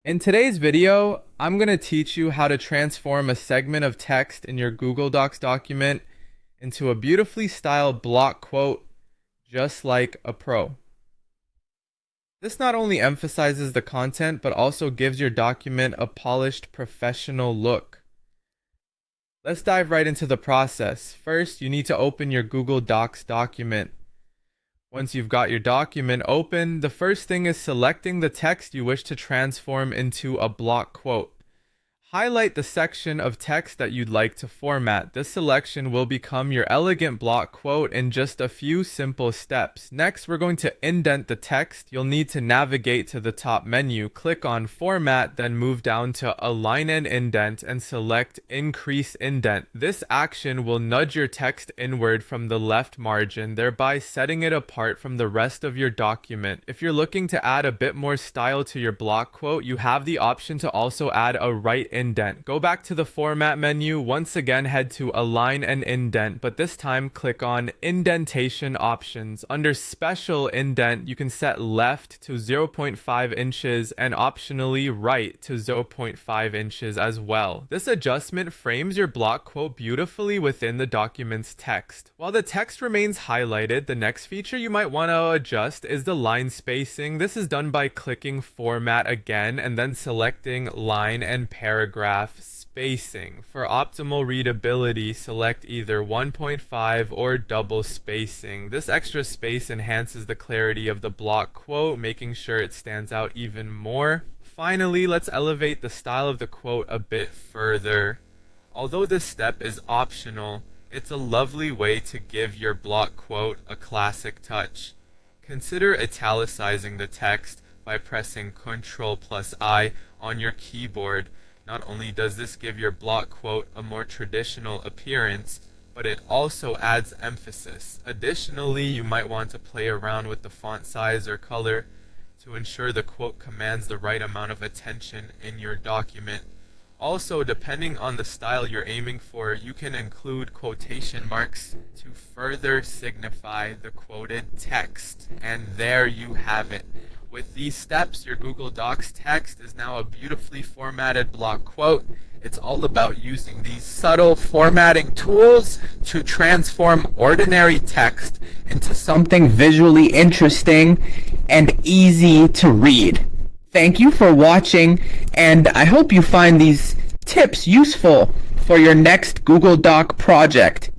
In today's video, I'm going to teach you how to transform a segment of text in your Google Docs document into a beautifully styled block quote, just like a pro. This not only emphasizes the content, but also gives your document a polished, professional look. Let's dive right into the process. First, you need to open your Google Docs document. Once you've got your document open, the first thing is selecting the text you wish to transform into a block quote. Highlight the section of text that you'd like to format. This selection will become your elegant block quote in just a few simple steps. Next, we're going to indent the text. You'll need to navigate to the top menu, click on Format, then move down to Align and Indent and select Increase Indent. This action will nudge your text inward from the left margin, thereby setting it apart from the rest of your document. If you're looking to add a bit more style to your block quote, you have the option to also add a right indent. Go back to the Format menu, once again head to Align and Indent, but this time click on Indentation Options. Under Special Indent, you can set left to 0.5 inches and optionally right to 0.5 inches as well. This adjustment frames your block quote beautifully within the document's text. While the text remains highlighted, the next feature you might want to adjust is the line spacing. This is done by clicking Format again and then selecting Line and Paragraph spacing. For optimal readability, select either 1.5 or double spacing. This extra space enhances the clarity of the block quote, making sure it stands out even more. Finally, let's elevate the style of the quote a bit further. Although this step is optional, it's a lovely way to give your block quote a classic touch. Consider italicizing the text by pressing Ctrl+I on your keyboard. Not only does this give your block quote a more traditional appearance, but it also adds emphasis. Additionally, you might want to play around with the font size or color to ensure the quote commands the right amount of attention in your document. Also, depending on the style you're aiming for, you can include quotation marks to further signify the quoted text. And there you have it. With these steps, your Google Docs text is now a beautifully formatted block quote. It's all about using these subtle formatting tools to transform ordinary text into something visually interesting and easy to read. Thank you for watching, and I hope you find these tips useful for your next Google Doc project.